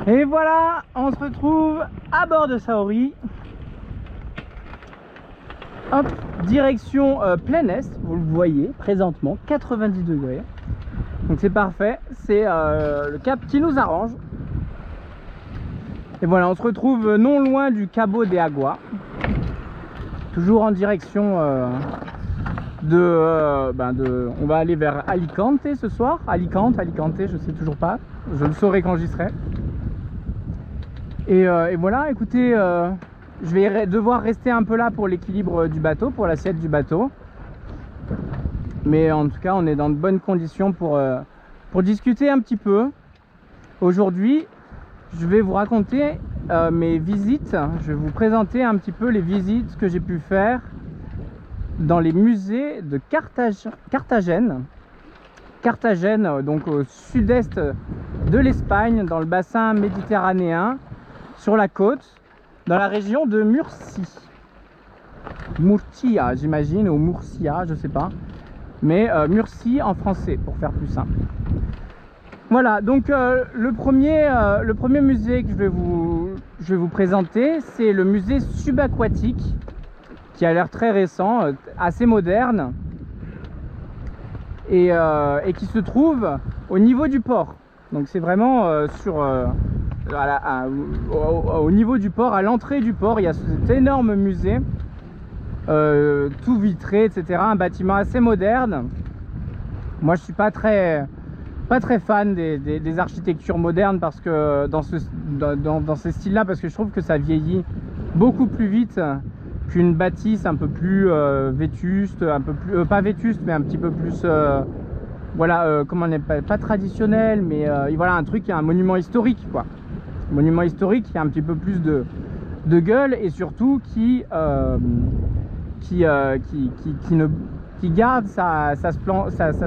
Et voilà, on se retrouve à bord de Saori. Hop, direction plein est, vous le voyez présentement, 90 degrés. Donc c'est parfait, c'est le cap qui nous arrange. Et voilà, on se retrouve non loin du Cabo de Agua. Toujours en direction on va aller vers Alicante ce soir. Alicante, je sais toujours pas. Je le saurai quand j'y serai. Et voilà, écoutez, je vais devoir rester un peu là pour l'équilibre du bateau, pour l'assiette du bateau. Mais en tout cas, on est dans de bonnes conditions pour discuter un petit peu. Aujourd'hui, je vais vous raconter mes visites. Je vais vous présenter un petit peu les visites que j'ai pu faire dans les musées de Carthagène. Carthagène, donc au sud-est de l'Espagne, dans le bassin méditerranéen, sur la côte, dans la région de Murcie. Murcia, j'imagine, ou Murcia, je sais pas. Mais Murcie en français, pour faire plus simple. Voilà, donc le premier musée que je vais vous présenter, c'est le musée subaquatique, qui a l'air très récent, assez moderne, et qui se trouve au niveau du port. Donc c'est vraiment au niveau du port, à l'entrée du port, il y a cet énorme musée, tout vitré, etc. Un bâtiment assez moderne. Moi je suis pas très fan des architectures modernes, parce que dans ces styles là, parce que je trouve que ça vieillit beaucoup plus vite qu'une bâtisse un peu plus vétuste, un peu plus pas vétuste, mais un petit peu plus voilà, comment on appelle, pas traditionnel, mais voilà, un truc qui est un monument historique, quoi. Monument historique qui a un petit peu plus de gueule, et surtout qui garde sa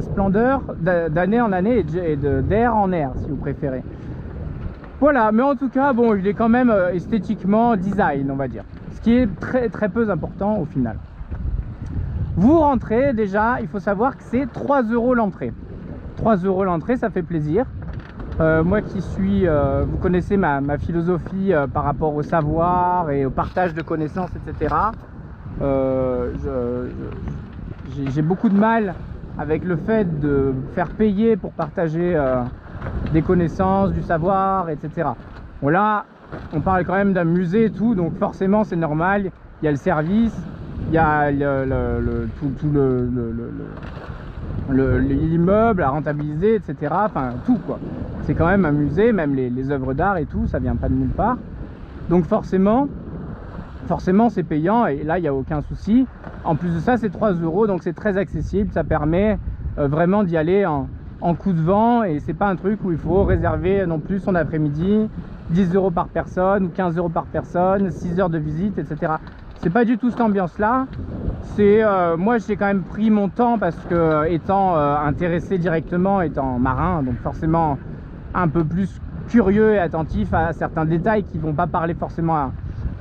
splendeur d'année en année et d'air en air, si vous préférez. Voilà, mais en tout cas, bon, il est quand même esthétiquement design, on va dire. Ce qui est très très peu important au final. Vous rentrez, déjà, il faut savoir que c'est 3 € l'entrée. 3 € l'entrée, ça fait plaisir. Moi qui suis, vous connaissez ma philosophie par rapport au savoir et au partage de connaissances, etc. J'ai beaucoup de mal avec le fait de faire payer pour partager des connaissances, du savoir, etc. Bon, là, on parle quand même d'un musée et tout, donc forcément c'est normal. Il y a le service, il y a l'immeuble à rentabiliser, etc. Enfin tout, quoi. C'est quand même un musée, même les œuvres d'art et tout, ça vient pas de nulle part. Donc forcément c'est payant, et là il n'y a aucun souci. En plus de ça, c'est 3 €, donc c'est très accessible. Ça permet vraiment d'y aller en coup de vent, et c'est pas un truc où il faut réserver non plus son après-midi, 10 € par personne ou 15 € par personne, 6 heures de visite, etc. C'est pas du tout cette ambiance là. C'est moi j'ai quand même pris mon temps, parce que étant intéressé directement, étant marin, donc forcément un peu plus curieux et attentif à certains détails qui vont pas parler forcément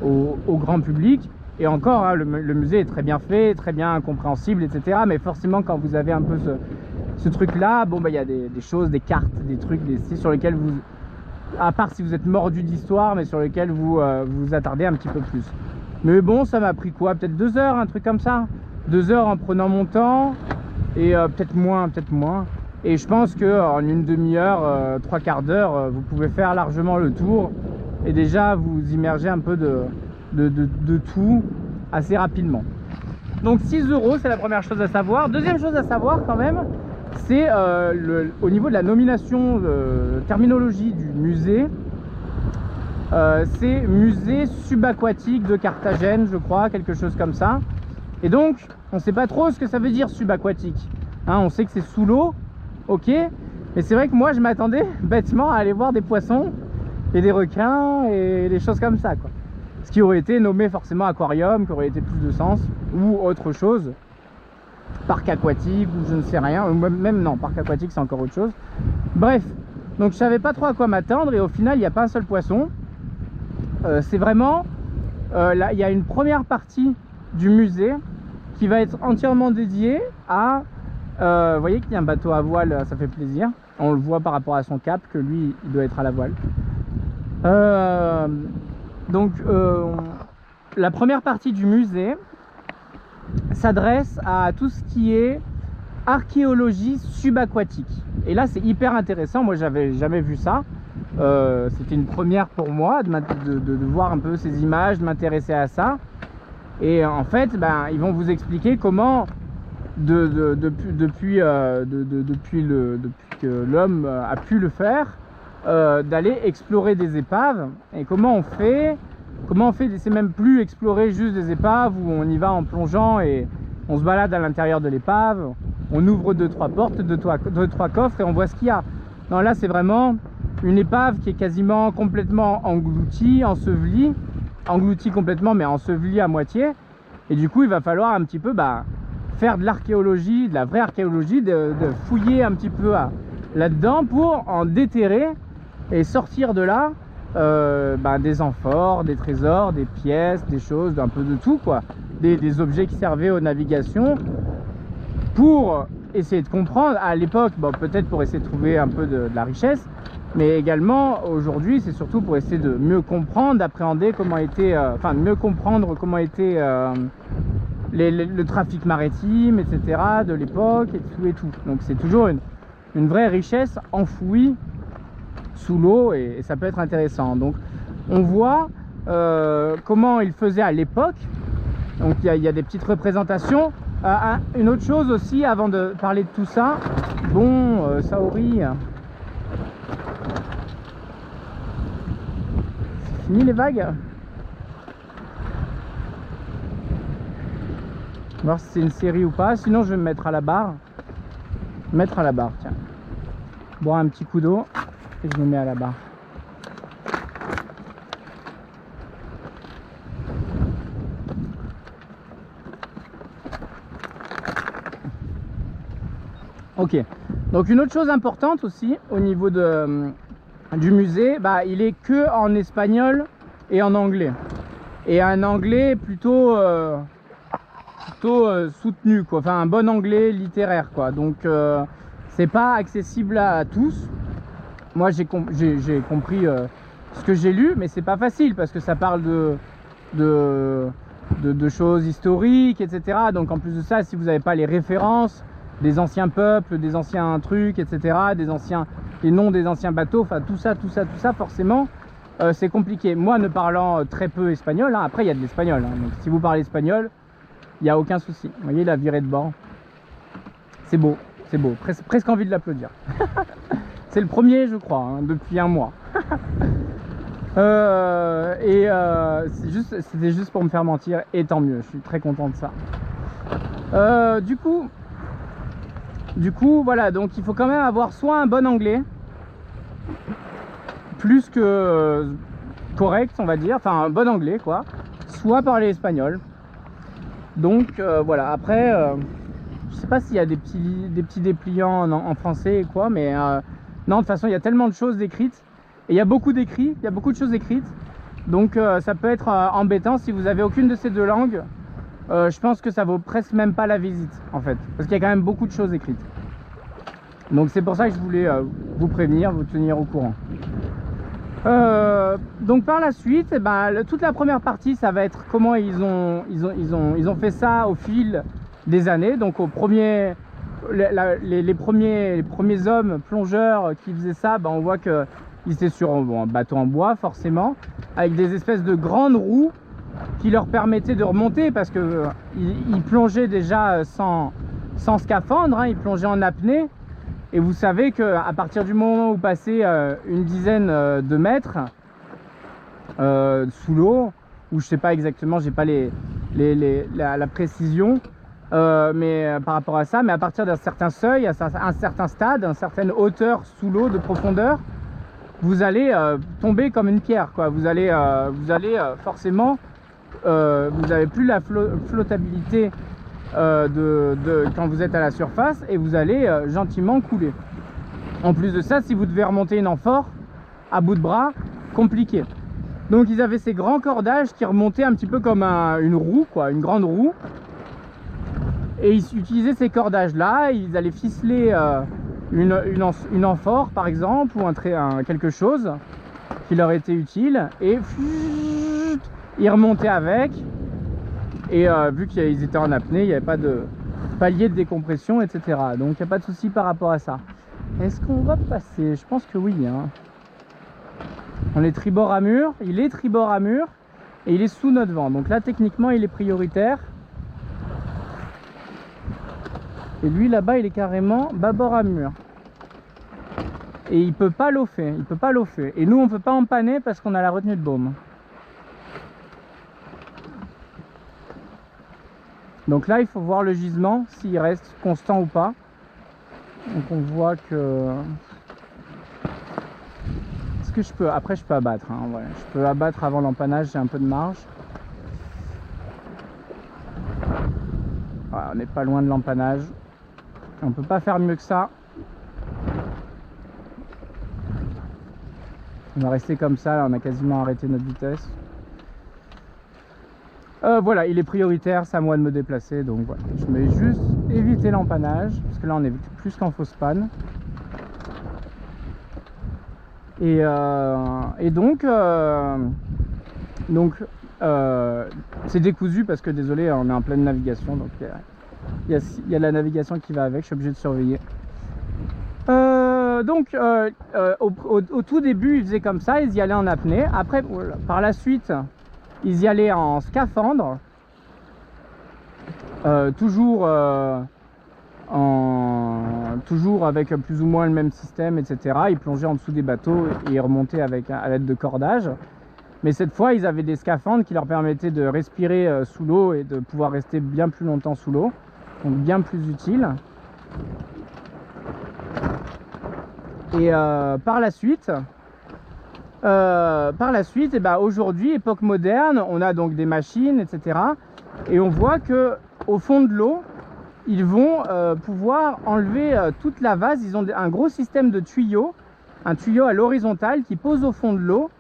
au grand public. Et encore, hein, le musée est très bien fait, très bien compréhensible, etc. Mais forcément, quand vous avez un peu ce truc là, bon, bah, il y a des choses, des cartes, des trucs, des sites sur lesquels vous, à part si vous êtes mordu d'histoire, mais sur lesquels vous vous attardez un petit peu plus. Mais bon, ça m'a pris quoi, peut-être 2 heures, un truc comme ça. 2 heures en prenant mon temps, et peut-être moins. Et je pense qu'en une demi-heure, 3/4 d'heure, vous pouvez faire largement le tour, et déjà vous immerger un peu de tout assez rapidement. Donc 6 €, c'est la première chose à savoir. Deuxième chose à savoir quand même, c'est au niveau de la nomination, terminologie du musée. C'est musée subaquatique de Carthagène, je crois, quelque chose comme ça. Et donc on ne sait pas trop ce que ça veut dire subaquatique, hein. On sait que c'est sous l'eau, ok, mais c'est vrai que moi je m'attendais bêtement à aller voir des poissons et des requins et des choses comme ça, quoi. Ce qui aurait été nommé forcément aquarium, qui aurait été plus de sens, ou autre chose, parc aquatique, ou je ne sais rien, ou même non, parc aquatique c'est encore autre chose. Bref, donc je savais pas trop à quoi m'attendre, et au final il n'y a pas un seul poisson. C'est vraiment là, il y a une première partie du musée qui va être entièrement dédiée à vous voyez qu'il y a un bateau à voile, ça fait plaisir. On le voit par rapport à son cap que lui il doit être à la voile. Donc la première partie du musée s'adresse à tout ce qui est archéologie subaquatique. Et là c'est hyper intéressant, moi j'avais jamais vu ça. C'était une première pour moi de voir un peu ces images, de m'intéresser à ça. Et en fait, ils vont vous expliquer comment depuis que l'homme a pu le faire, d'aller explorer des épaves. Et comment on fait, c'est même plus explorer juste des épaves où on y va en plongeant et on se balade à l'intérieur de l'épave, on ouvre 2-3 portes, 2-3 coffres et on voit ce qu'il y a. Non, là c'est vraiment une épave qui est quasiment complètement engloutie, ensevelie, complètement mais ensevelie à moitié. Et du coup il va falloir un petit peu faire de l'archéologie, de la vraie archéologie, de fouiller un petit peu là-dedans pour en déterrer et sortir de là des amphores, des trésors, des pièces, des choses, un peu de tout quoi, des objets qui servaient aux navigations pour essayer de comprendre à l'époque, peut-être pour essayer de trouver un peu de la richesse, mais également aujourd'hui c'est surtout pour essayer de mieux comprendre, d'appréhender comment était, mieux comprendre comment était le trafic maritime, etc. de l'époque et tout. Donc c'est toujours une vraie richesse enfouie sous l'eau et ça peut être intéressant. Donc on voit comment ils faisaient à l'époque. Donc il y a des petites représentations. Une autre chose aussi avant de parler de tout ça, Saori, c'est fini les vagues? On va voir si c'est une série ou pas, sinon je vais me mettre à la barre. Tiens. Boire un petit coup d'eau et je me mets à la barre. Ok, donc une autre chose importante aussi au niveau du musée, il est que en espagnol et en anglais. Et un anglais plutôt soutenu quoi, enfin un bon anglais littéraire quoi, donc c'est pas accessible à tous. Moi j'ai compris ce que j'ai lu, mais c'est pas facile parce que ça parle de choses historiques, etc. Donc en plus de ça, si vous n'avez pas les références des anciens peuples, des anciens trucs, etc., les noms des anciens bateaux, enfin tout ça forcément c'est compliqué. Moi ne parlant très peu espagnol, après il y a de l'espagnol, donc si vous parlez espagnol il n'y a aucun souci. Vous voyez la virée de bord, c'est beau, presque envie de l'applaudir. C'est le premier je crois, depuis un mois. C'était juste pour me faire mentir, et tant mieux, je suis très content de ça. Du coup voilà, donc il faut quand même avoir soit un bon anglais, plus que correct on va dire, enfin un bon anglais quoi, soit parler espagnol. Donc voilà, après je sais pas s'il y a des petits dépliants en français et quoi, mais non, de toute façon il y a tellement de choses écrites et il y a beaucoup de choses écrites, donc ça peut être embêtant si vous avez aucune de ces deux langues. Je pense que ça vaut presque même pas la visite en fait, parce qu'il y a quand même beaucoup de choses écrites. Donc c'est pour ça que je voulais vous prévenir, vous tenir au courant. Donc par la suite, toute la première partie, ça va être comment ils ont fait ça au fil des années. Donc les premiers hommes plongeurs qui faisaient ça, on voit qu'ils étaient sur un bateau en bois forcément, avec des espèces de grandes roues qui leur permettaient de remonter, parce que ils plongeaient déjà sans scaphandre, ils plongeaient en apnée. Et vous savez qu'à partir du moment où vous passez une dizaine de mètres sous l'eau, ou je sais pas exactement, j'ai pas la précision, mais par rapport à ça, mais à partir d'un certain seuil, à un certain stade, à une certaine hauteur sous l'eau de profondeur, vous allez tomber comme une pierre quoi. Vous allez forcément, vous n'avez plus la flottabilité quand vous êtes à la surface, et vous allez gentiment couler. En plus de ça, si vous devez remonter une amphore à bout de bras, compliqué. Donc ils avaient ces grands cordages qui remontaient un petit peu comme une roue quoi, une grande roue, et ils utilisaient ces cordages là, ils allaient ficeler une amphore par exemple, ou quelque chose qui leur était utile, et ils remontaient avec, et vu qu'ils étaient en apnée, il n'y avait pas de palier de décompression, etc. Donc il n'y a pas de souci par rapport à ça. Est-ce qu'on va passer? Je pense que oui, hein. On est tribord à mur, il est tribord à mur, et il est sous notre vent, donc là techniquement il est prioritaire. Et lui là-bas il est carrément bâbord à mur. Et il peut pas l'offer, il peut pas l'offer. Et nous on peut pas empanner parce qu'on a la retenue de baume. Donc là il faut voir le gisement, s'il reste constant ou pas. Donc on voit que... Est-ce que je peux... Après je peux abattre, hein, ouais. Je peux abattre avant l'empannage, j'ai un peu de marge. Voilà, on n'est pas loin de l'empannage. On peut pas faire mieux que ça. On va rester comme ça, là, on a quasiment arrêté notre vitesse. Voilà, il est prioritaire, c'est à moi de me déplacer, donc voilà. Je vais juste éviter l'empannage, parce que là on est plus qu'en fausse panne. Et donc c'est décousu parce que désolé, on est en pleine navigation, donc il y a la navigation qui va avec, je suis obligé de surveiller. Au tout début ils faisaient comme ça, ils y allaient en apnée. Après par la suite ils y allaient en scaphandre, toujours avec plus ou moins le même système, etc. Ils plongeaient en dessous des bateaux et ils remontaient à l'aide de cordages. Mais cette fois ils avaient des scaphandres qui leur permettaient de respirer sous l'eau et de pouvoir rester bien plus longtemps sous l'eau, donc bien plus utile. Et par la suite, et ben aujourd'hui, époque moderne, on a donc des machines, etc. Et on voit que au fond de l'eau, ils vont pouvoir enlever toute la vase. Ils ont un gros système de tuyaux, un tuyau à l'horizontale qui pose au fond de l'eau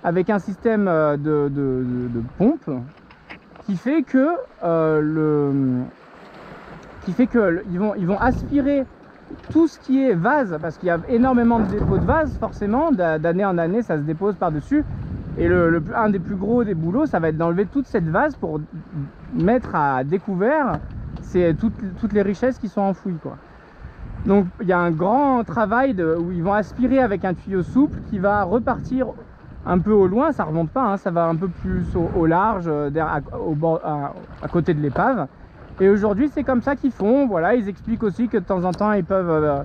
avec un système de pompe qui fait que ils vont aspirer tout ce qui est vase, parce qu'il y a énormément de dépôts de vase, forcément, d'année en année ça se dépose par dessus, et un des plus gros des boulots ça va être d'enlever toute cette vase pour mettre à découvert toutes les richesses qui sont enfouies, quoi. Donc il y a un grand travail où ils vont aspirer avec un tuyau souple qui va repartir un peu au loin, ça remonte pas, hein, ça va un peu plus au large, à côté de l'épave. Et aujourd'hui c'est comme ça qu'ils font. Voilà, ils expliquent aussi que de temps en temps ils peuvent,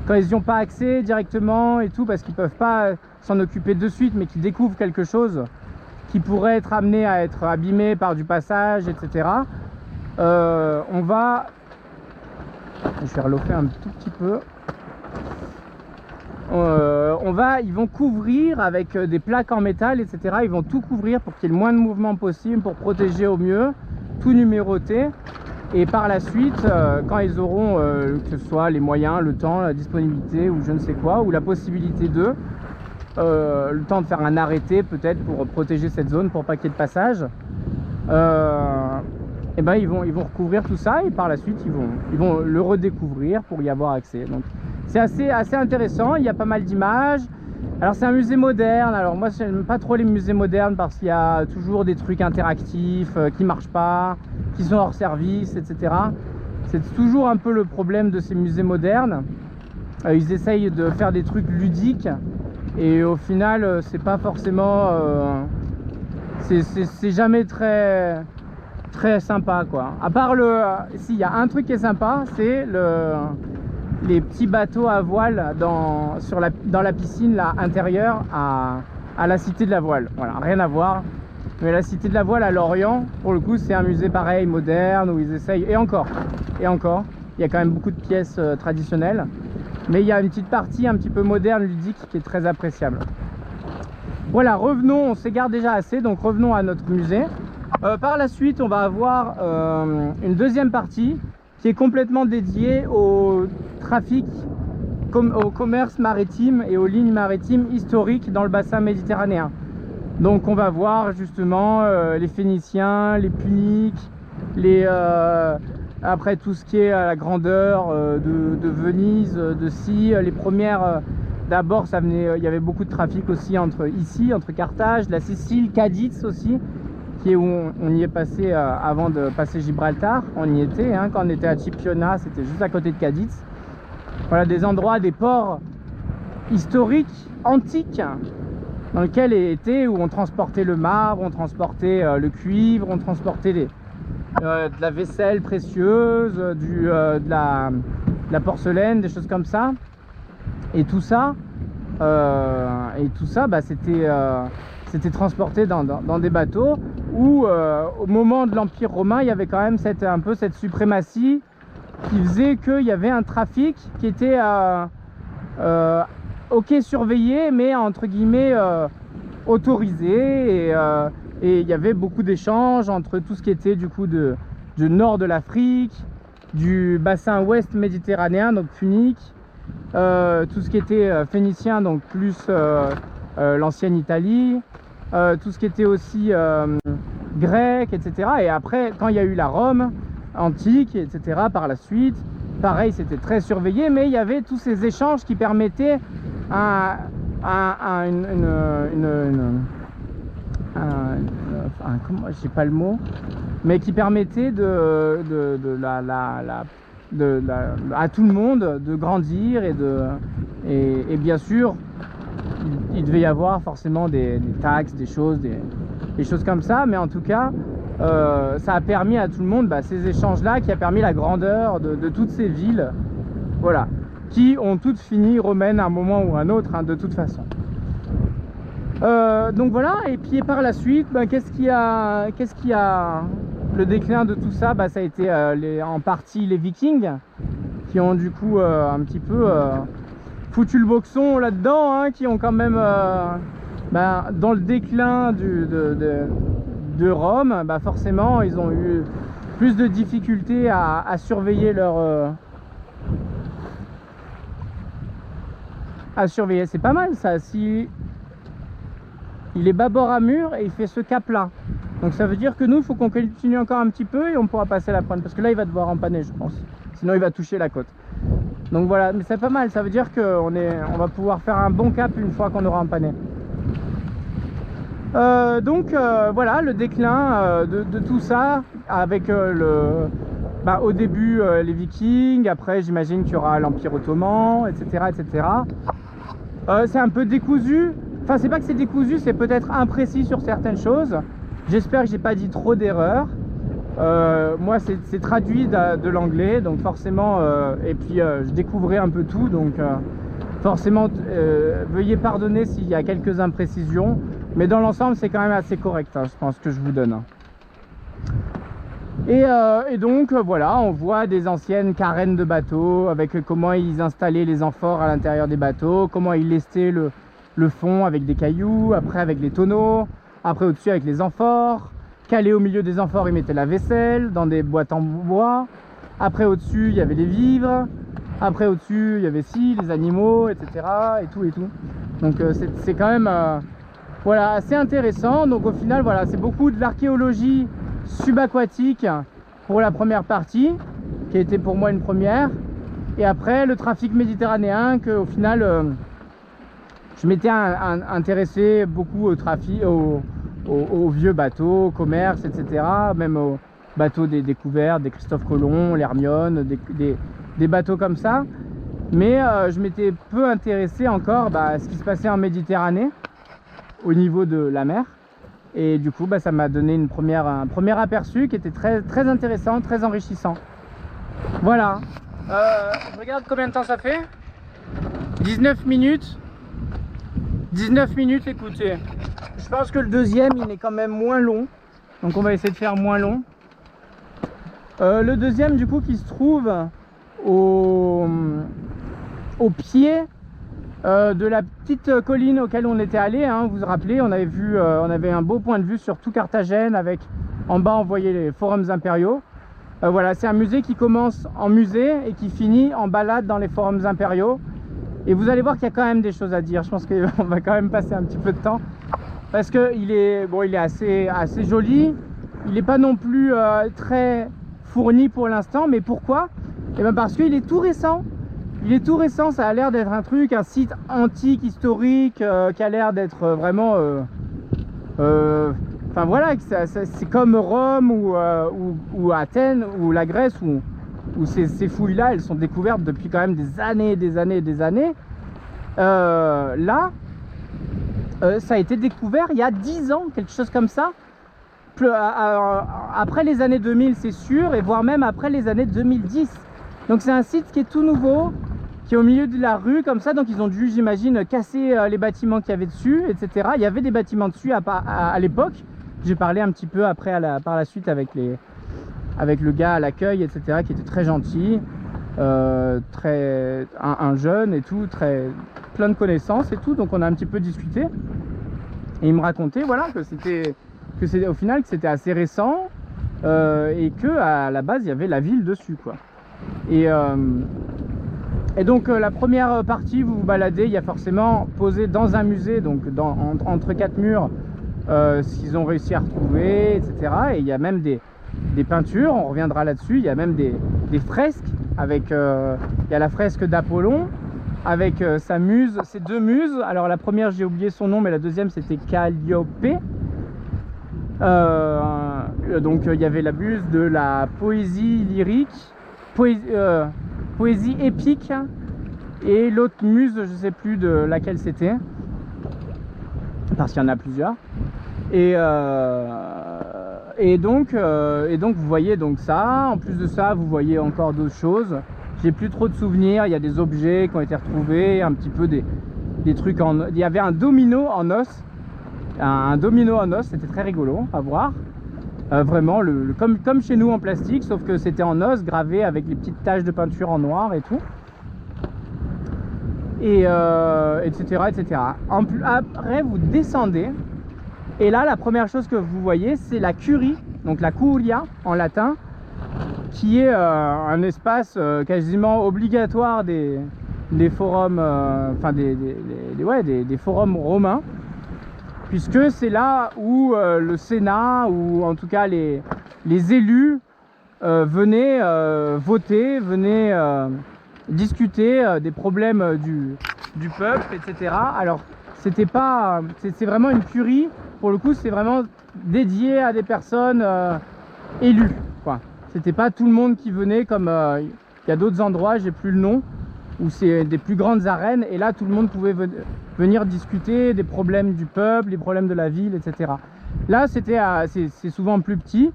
quand ils n'y ont pas accès directement et tout, parce qu'ils peuvent pas s'en occuper de suite, mais qu'ils découvrent quelque chose qui pourrait être amené à être abîmé par du passage, etc. Je vais relofer un tout petit peu. Ils vont couvrir avec des plaques en métal, etc. Ils vont tout couvrir pour qu'il y ait le moins de mouvement possible, pour protéger au mieux, tout numéroter. Et par la suite, quand ils auront que ce soit les moyens, le temps, la disponibilité ou je ne sais quoi, ou la possibilité le temps de faire un arrêté peut-être pour protéger cette zone pour pas qu'il y ait de passage, et ben ils vont recouvrir tout ça, et par la suite ils vont le redécouvrir pour y avoir accès. Donc c'est assez intéressant, il y a pas mal d'images. Alors c'est un musée moderne, alors moi j'aime pas trop les musées modernes parce qu'il y a toujours des trucs interactifs qui marchent pas, qui sont hors service, etc. C'est toujours un peu le problème de ces musées modernes. Ils essayent de faire des trucs ludiques et au final c'est pas forcément c'est jamais très sympa, quoi. À part s'il y a un truc qui est sympa, c'est les petits bateaux à voile dans la piscine là, intérieure à la Cité de la Voile. Voilà, rien à voir. Mais la Cité de la Voile à Lorient, pour le coup, c'est un musée pareil, moderne, où ils essayent, et encore, il y a quand même beaucoup de pièces traditionnelles, mais il y a une petite partie un petit peu moderne, ludique, qui est très appréciable. Voilà, revenons, on s'égare déjà assez, donc revenons à notre musée. Par la suite, on va avoir une deuxième partie qui est complètement dédiée au trafic, au commerce maritime et aux lignes maritimes historiques dans le bassin méditerranéen. Donc on va voir justement les Phéniciens, les Puniques, après tout ce qui est à la grandeur de Venise, de Scie, les premières D'abord, ça venait, il y avait beaucoup de trafic aussi entre Carthage, la Sicile, Cadix aussi, qui est où on y est passé avant de passer Gibraltar. On y était, hein, quand on était à Chipiona, c'était juste à côté de Cadix. Voilà, des endroits, des ports historiques, antiques, dans lesquels étaient, où on transportait le marbre, on transportait le cuivre, on transportait de la vaisselle précieuse, de la porcelaine, des choses comme ça. Et tout ça, bah, c'était transporté dans des bateaux où, au moment de l'Empire romain, il y avait quand même un peu cette suprématie qui faisait qu'il y avait un trafic qui était ok surveillé, mais entre guillemets autorisé. Et il y avait beaucoup d'échanges entre tout ce qui était du coup du nord de l'Afrique, du bassin ouest méditerranéen, donc punique, tout ce qui était phénicien, donc plus l'ancienne Italie, tout ce qui était aussi grec, etc. Et après, quand il y a eu la Rome antique, etc., par la suite, pareil, c'était très surveillé, mais il y avait tous ces échanges qui permettaient comment, je sais pas le mot, mais qui permettait à tout le monde de grandir et bien sûr il devait y avoir forcément des taxes, des choses comme ça, mais en tout cas ça a permis à tout le monde, ces échanges là, qui a permis la grandeur de toutes ces villes, voilà, qui ont toutes fini romaines à un moment ou à un autre, hein, de toute façon. Donc voilà, et puis par la suite, qu'est-ce qui a le déclin de tout ça, ça a été en partie les Vikings, qui ont du coup un petit peu foutu le boxon là-dedans, hein, qui ont quand même dans le déclin de Rome, forcément ils ont eu plus de difficultés à surveiller c'est pas mal ça, si il est bâbord à mur et il fait ce cap là, donc ça veut dire que nous il faut qu'on continue encore un petit peu et on pourra passer la pointe, parce que là il va devoir empanner, je pense, sinon il va toucher la côte. Donc voilà, mais c'est pas mal, ça veut dire qu'on va pouvoir faire un bon cap une fois qu'on aura empanné. Voilà le déclin de tout ça, avec au début les Vikings, après j'imagine qu'il y aura l'Empire ottoman, etc., etc. C'est un peu décousu, enfin c'est pas que c'est décousu, c'est peut-être imprécis sur certaines choses. J'espère que j'ai pas dit trop d'erreurs. Moi c'est traduit de l'anglais, donc forcément et puis je découvrais un peu tout, donc forcément veuillez pardonner s'il y a quelques imprécisions, mais dans l'ensemble c'est quand même assez correct, hein, je pense, que je vous donne. Et donc voilà, on voit des anciennes carènes de bateaux avec comment ils installaient les amphores à l'intérieur des bateaux, comment ils lestaient le fond avec des cailloux, après avec les tonneaux, après au-dessus avec les amphores, calé au milieu des amphores ils mettaient la vaisselle dans des boîtes en bois, après au-dessus il y avait les vivres, après au-dessus il y avait les animaux, etc., et tout. Donc c'est quand même voilà, assez intéressant. Donc au final voilà, c'est beaucoup de l'archéologie subaquatique pour la première partie, qui a été pour moi une première, et après le trafic méditerranéen, que au final je m'étais intéressé beaucoup au trafic, aux vieux bateaux, au commerce, etc., même aux bateaux des découvertes, des Christophe Colomb, l'Hermione, des bateaux comme ça, mais je m'étais peu intéressé encore à ce qui se passait en Méditerranée au niveau de la mer. Et du coup ça m'a donné un premier aperçu qui était très, très intéressant, très enrichissant. Voilà, je regarde combien de temps ça fait. 19 minutes. 19 minutes, écoutez. Je pense que le deuxième il est quand même moins long, donc on va essayer de faire moins long. Le deuxième du coup qui se trouve au pied de la petite colline auquel on était allé, hein, vous vous rappelez, on avait un beau point de vue sur tout Carthagène, avec en bas on voyait les forums impériaux. Voilà, c'est un musée qui commence en musée et qui finit en balade dans les forums impériaux, et vous allez voir qu'il y a quand même des choses à dire. Je pense qu'on va quand même passer un petit peu de temps, parce que il est assez joli, il n'est pas non plus très fourni pour l'instant. Mais pourquoi? Et bien parce qu'il est tout récent. il est tout récent, ça a l'air d'être un truc, un site antique, historique, qui a l'air d'être vraiment... Enfin voilà, c'est comme Rome ou Athènes ou la Grèce où ces fouilles-là, elles sont découvertes depuis quand même des années, des années, des années. Là, ça a été découvert il y a 10 ans, quelque chose comme ça. Après les années 2000, c'est sûr, et voire même après les années 2010. Donc c'est un site qui est tout nouveau, qui est au milieu de la rue comme ça. Donc ils ont dû, j'imagine, casser les bâtiments qu'il y avait dessus, etc. Il y avait des bâtiments dessus à l'époque. J'ai parlé un petit peu après par la suite avec le gars à l'accueil, etc., qui était très gentil, un jeune et tout, plein de connaissances et tout. Donc on a un petit peu discuté et il me racontait, voilà, que c'était au final que c'était assez récent, et que à la base il y avait la ville dessus, quoi. Et donc la première partie, vous vous baladez, il y a forcément posé dans un musée, donc entre quatre murs, ce qu'ils ont réussi à retrouver, etc. Et il y a même des peintures, on reviendra là-dessus. Il y a même des fresques avec, il y a la fresque d'Apollon avec sa muse, ses deux muses. Alors la première, j'ai oublié son nom, mais la deuxième c'était Calliope. Donc il y avait la muse de la poésie lyrique, poésie épique, et l'autre muse, je sais plus de laquelle c'était, parce qu'il y en a plusieurs. Et donc vous voyez donc ça. En plus de ça, vous voyez encore d'autres choses. J'ai plus trop de souvenirs. Il y a des objets qui ont été retrouvés, un petit peu des trucs en... Il y avait un domino en os. Un domino en os, c'était très rigolo à voir. Vraiment, comme chez nous en plastique, sauf que c'était en os, gravé avec les petites taches de peinture en noir et tout. Et etc. Après, vous descendez. Et là, la première chose que vous voyez, c'est la curie, donc la curia en latin, qui est un espace quasiment obligatoire des forums, enfin des forums romains, puisque c'est là où le Sénat, ou en tout cas les élus, venaient voter, venaient discuter des problèmes du peuple, etc. Alors, c'est vraiment une curie. Pour le coup, c'est vraiment dédié à des personnes élues, quoi. C'était pas tout le monde qui venait, comme il y a d'autres endroits, j'ai plus le nom, où c'est des plus grandes arènes, et là tout le monde pouvait venir discuter des problèmes du peuple, les problèmes de la ville, etc. Là, c'est souvent plus petit,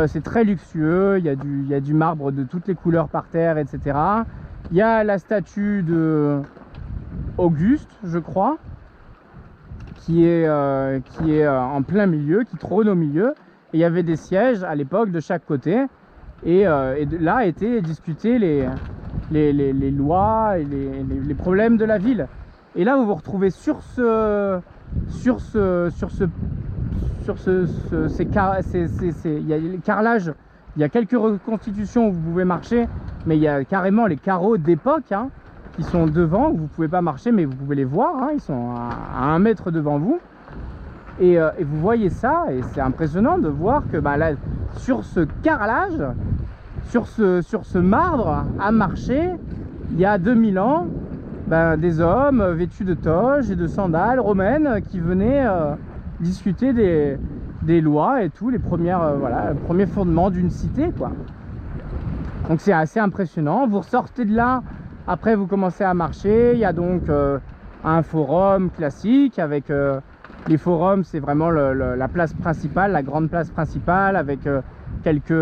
c'est très luxueux, il y a du marbre de toutes les couleurs par terre, etc. Il y a la statue de Auguste, je crois, qui est en plein milieu, qui trône au milieu. Et il y avait des sièges à l'époque de chaque côté, et là étaient discutées les lois et les problèmes de la ville. Et là, vous vous retrouvez sur il y a les carrelages, il y a quelques reconstitutions où vous pouvez marcher, mais il y a carrément les carreaux d'époque, hein, qui sont devant, où vous pouvez pas marcher, mais vous pouvez les voir, hein, ils sont à 1 mètre devant vous. Et vous voyez ça, et c'est impressionnant de voir que là, sur ce carrelage, sur ce marbre à marcher, il y a 2000 ans, des hommes vêtus de toges et de sandales romaines qui venaient discuter des lois et tout, les premiers fondements d'une cité, quoi. Donc c'est assez impressionnant. Vous ressortez de là, après vous commencez à marcher. Il y a donc un forum classique avec les forums, c'est vraiment la place principale, la grande place principale, avec quelques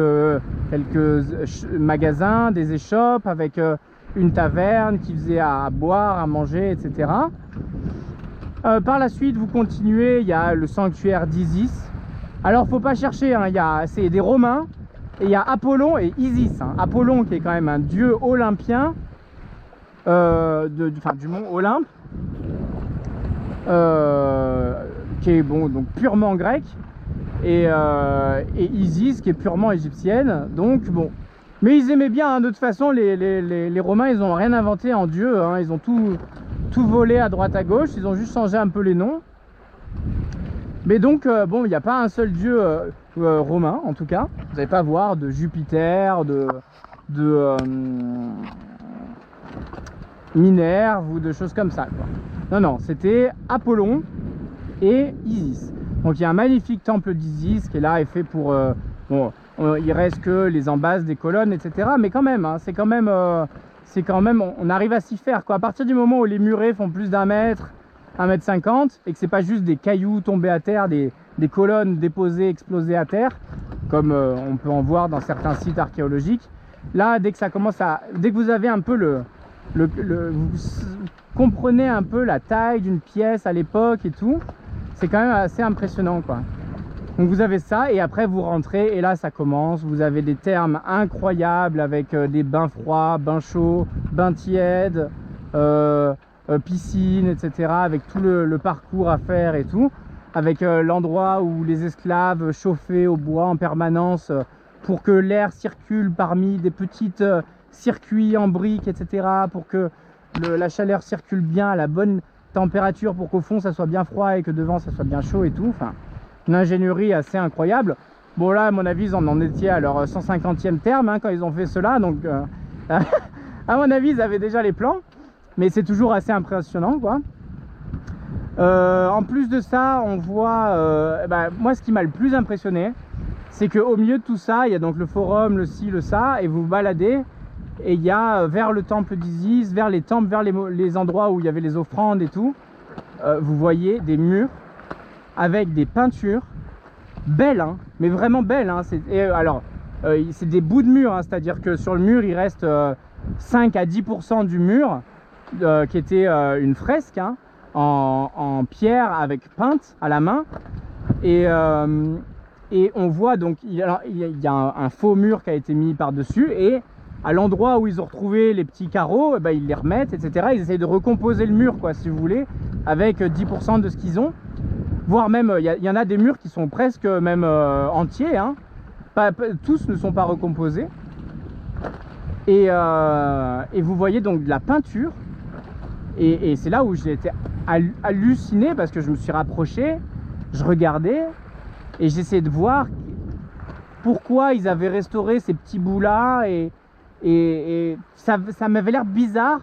magasins, des échoppes, avec une taverne qui faisait à boire, à manger, etc. Par la suite, vous continuez, il y a le sanctuaire d'Isis. Alors faut pas chercher, hein, c'est des Romains, et il y a Apollon et Isis, hein. Apollon qui est quand même un dieu olympien, du mont Olympe, qui est donc purement grec, et Isis qui est purement égyptienne. Donc bon, mais ils aimaient bien, hein, de toute façon les Romains, ils n'ont rien inventé en dieu, hein, ils ont tout volé à droite à gauche, ils ont juste changé un peu les noms. Mais donc bon, il n'y a pas un seul dieu romain, en tout cas. Vous n'allez pas voir de Jupiter, Minerve ou de choses comme ça, quoi. Non, non, c'était Apollon et Isis. Donc il y a un magnifique temple d'Isis qui est là et fait pour... bon, il reste que les embases des colonnes, etc. Mais quand même, hein, c'est quand même, on arrive à s'y faire, quoi. À partir du moment où les murets font plus d'1 mètre, 1,50 m, et que c'est pas juste des cailloux tombés à terre, des colonnes déposées, explosées à terre, comme on peut en voir dans certains sites archéologiques. Là, dès que vous avez un peu vous comprenez un peu la taille d'une pièce à l'époque et tout, c'est quand même assez impressionnant, quoi. Donc vous avez ça, et après vous rentrez, et là ça commence. Vous avez des thermes incroyables avec des bains froids, bains chauds, bains tièdes, piscine, etc. Avec tout le parcours à faire et tout, avec l'endroit où les esclaves chauffaient au bois en permanence pour que l'air circule parmi des petites circuits en briques, etc. pour que la chaleur circule bien à la bonne température, pour qu'au fond ça soit bien froid et que devant ça soit bien chaud et tout. Enfin, une ingénierie assez incroyable. Bon, là à mon avis ils en étaient à leur 150e terme, hein, quand ils ont fait cela, donc à mon avis ils avaient déjà les plans, mais c'est toujours assez impressionnant, quoi. En plus de ça, on voit moi ce qui m'a le plus impressionné, c'est qu'au milieu de tout ça, il y a donc le forum, le ci, le ça, et vous vous baladez, et il y a vers le temple d'Isis, vers les temples, vers les endroits où il y avait les offrandes et tout, vous voyez des murs avec des peintures belles, hein, mais vraiment belles, hein. C'est des bouts de mur, hein, c'est-à-dire que sur le mur il reste 5 à 10% du mur qui était une fresque, hein, en pierre avec peinte à la main, et on voit donc il y a un faux mur qui a été mis par dessus, et à l'endroit où ils ont retrouvé les petits carreaux, ils les remettent, etc. Ils essayent de recomposer le mur, quoi, si vous voulez, avec 10% de ce qu'ils ont. Voire même, il y en a des murs qui sont presque même entiers, hein. Tous ne sont pas recomposés. Et vous voyez donc de la peinture. Et c'est là où j'ai été halluciné, parce que je me suis rapproché, je regardais, et j'essayais de voir pourquoi ils avaient restauré ces petits bouts-là. Et ça m'avait l'air bizarre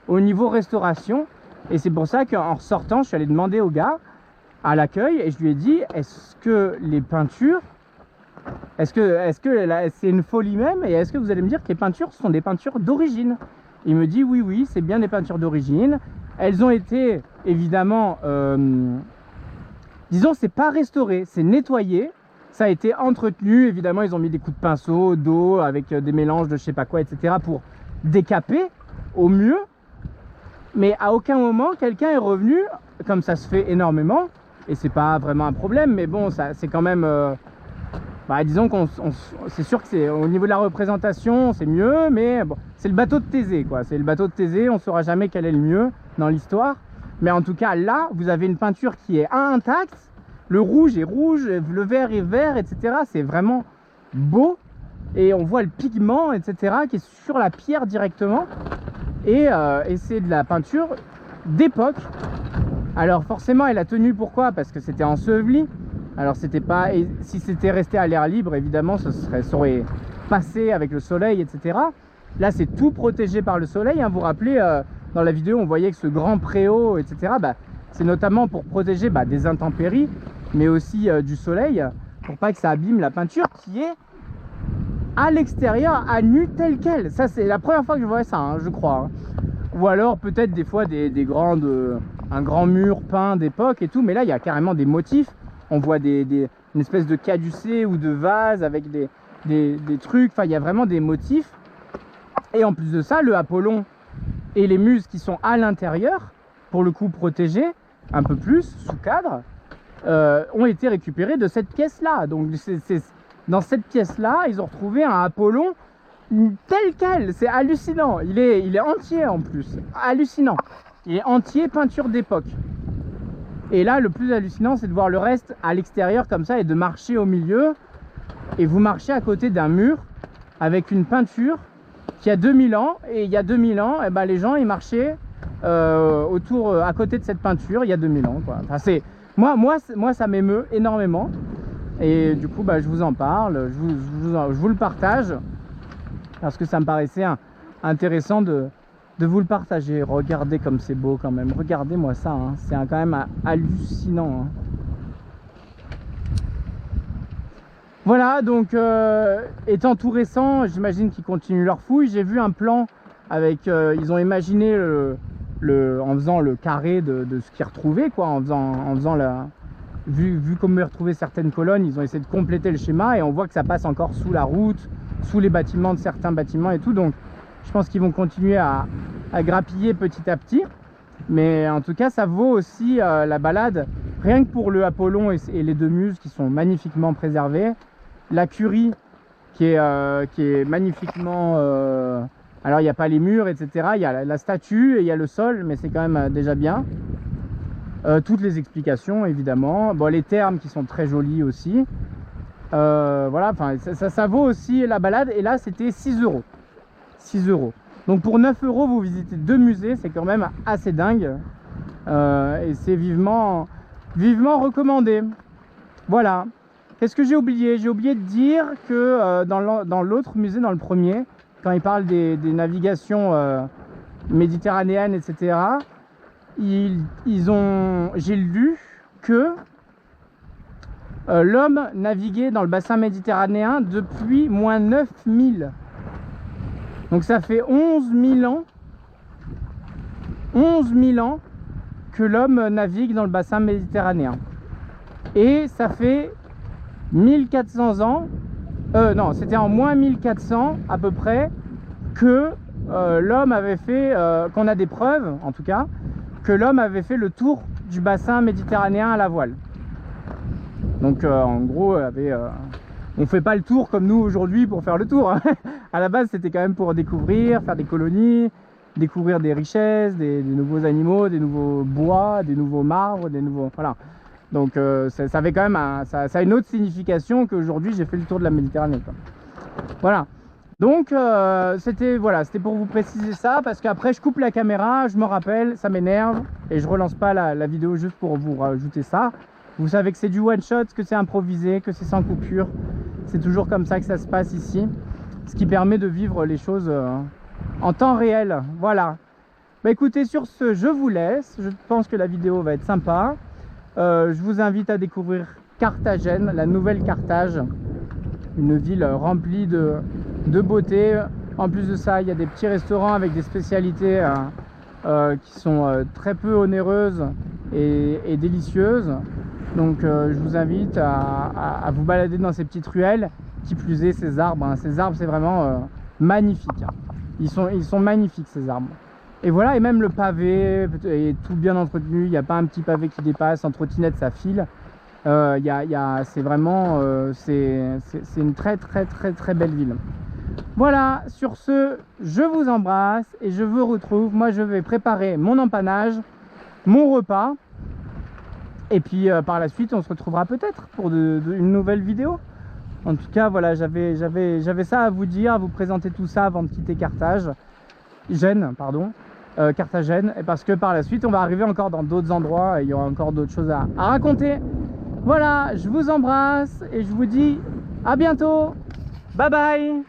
au niveau restauration. Et c'est pour ça qu'en ressortant, je suis allé demander au gars à l'accueil, et je lui ai dit, est-ce que les peintures, est-ce que c'est une folie même, et est-ce que vous allez me dire que les peintures sont des peintures d'origine? Il me dit oui, c'est bien des peintures d'origine. Elles ont été évidemment, disons, c'est pas restauré, c'est nettoyé, ça a été entretenu. Évidemment, ils ont mis des coups de pinceau, d'eau, avec des mélanges de je sais pas quoi, etc. pour décaper au mieux. Mais à aucun moment quelqu'un est revenu, comme ça se fait énormément, et c'est pas vraiment un problème, mais bon, c'est quand même disons c'est sûr que c'est au niveau de la représentation c'est mieux, mais bon, c'est le bateau de Thésée, quoi. C'est le bateau de Thésée, on saura jamais quel est le mieux dans l'histoire, mais en tout cas là vous avez une peinture qui est intacte, le rouge est rouge, le vert est vert, etc. C'est vraiment beau, et on voit le pigment, etc. qui est sur la pierre directement, et c'est de la peinture d'époque. Alors forcément elle a tenu, pourquoi? Parce que c'était enseveli. Alors c'était pas, et si c'était resté à l'air libre, évidemment ça aurait passé avec le soleil, etc. Là c'est tout protégé par le soleil, hein. Vous vous rappelez, dans la vidéo on voyait que ce grand préau, etc. C'est notamment pour protéger des intempéries, mais aussi du soleil, pour pas que ça abîme la peinture qui est à l'extérieur, à nu, telle quelle. Ça c'est la première fois que je vois ça, hein, je crois, hein. Ou alors peut-être des fois un grand mur peint d'époque et tout, mais là il y a carrément des motifs. On voit une espèce de caducée ou de vase avec des trucs, enfin il y a vraiment des motifs. Et en plus de ça, le Apollon et les muses qui sont à l'intérieur, pour le coup protégés un peu plus, sous cadre, ont été récupérés de cette pièce-là. Donc dans cette pièce-là, ils ont retrouvé un Apollon tel quel, c'est hallucinant. Il est entier en plus, hallucinant. Il est entier, peinture d'époque. Et là le plus hallucinant c'est de voir le reste à l'extérieur comme ça, et de marcher au milieu, et vous marchez à côté d'un mur avec une peinture qui a 2000 ans, et il y a 2000 ans les gens ils marchaient autour, à côté de cette peinture il y a 2000 ans, quoi. Enfin, moi ça m'émeut énormément, et du coup je vous en parle, je vous le partage, parce que ça me paraissait intéressant de de vous le partager. Regardez comme c'est beau quand même. Regardez-moi ça, hein. C'est quand même hallucinant, hein. Voilà, donc étant tout récent, j'imagine qu'ils continuent leur fouille. J'ai vu un plan avec, ils ont imaginé en faisant le carré de ce qu'ils retrouvaient, quoi, en faisant la... Vu comment ils retrouvaient certaines colonnes, ils ont essayé de compléter le schéma et on voit que ça passe encore sous la route, sous les bâtiments de certains bâtiments et tout. Donc je pense qu'ils vont continuer à grappiller petit à petit. Mais en tout cas, ça vaut aussi la balade, rien que pour le Apollon et les deux muses qui sont magnifiquement préservées. La Curie qui est magnifiquement... alors il n'y a pas les murs, etc. Il y a la statue et il y a le sol, mais c'est quand même déjà bien. Toutes les explications évidemment, bon, les termes qui sont très jolis aussi, voilà, enfin ça vaut aussi la balade. Et là c'était 6 €, 6 €. Donc pour 9 € vous visitez 2 musées, c'est quand même assez dingue, et c'est vivement recommandé. Voilà. Qu'est-ce que j'ai oublié? J'ai oublié de dire que dans l'autre musée, dans le premier, quand il parle des navigations méditerranéennes, etc., j'ai lu que l'homme naviguait dans le bassin méditerranéen depuis moins 9000. Donc ça fait 11 000 ans. 11 000 ans que l'homme navigue dans le bassin méditerranéen. Et ça fait 1400 ans, non, c'était en moins 1400 à peu près, que l'homme avait fait, qu'on a des preuves en tout cas, que l'homme avait fait le tour du bassin méditerranéen à la voile. Donc en gros, on fait pas le tour comme nous aujourd'hui pour faire le tour, hein. À la base c'était quand même pour découvrir, faire des colonies, découvrir des richesses, des nouveaux animaux, des nouveaux bois, des nouveaux marbres, des nouveaux... Voilà. Donc ça avait quand même ça a une autre signification qu'aujourd'hui j'ai fait le tour de la Méditerranée, quoi. Voilà. Donc c'était pour vous préciser ça, parce qu'après je coupe la caméra, je me rappelle, ça m'énerve et je relance pas la vidéo juste pour vous rajouter ça. Vous savez que c'est du one shot, que c'est improvisé, que c'est sans coupure. C'est toujours comme ça que ça se passe ici, ce qui permet de vivre les choses en temps réel. Voilà. Bah écoutez, sur ce je vous laisse. Je pense que la vidéo va être sympa. Je vous invite à découvrir Carthagène, la nouvelle Carthage, une ville remplie de beauté. En plus de ça, il y a des petits restaurants avec des spécialités qui sont très peu onéreuses et délicieuses. Donc je vous invite à vous balader dans ces petites ruelles. Qui plus est, ces arbres, hein. Ces arbres c'est vraiment magnifique, hein. Ils sont magnifiques ces arbres. Et voilà, et même le pavé est tout bien entretenu, il n'y a pas un petit pavé qui dépasse, en trottinette ça file. C'est vraiment, c'est une très belle ville. Voilà, sur ce, je vous embrasse et je vous retrouve. Moi je vais préparer mon empannage, mon repas. Et puis par la suite on se retrouvera peut-être pour une nouvelle vidéo. En tout cas voilà, j'avais ça à vous dire, à vous présenter tout ça avant de quitter Carthagène, et parce que par la suite on va arriver encore dans d'autres endroits et il y aura encore d'autres choses à raconter. Voilà, je vous embrasse et je vous dis à bientôt. Bye bye.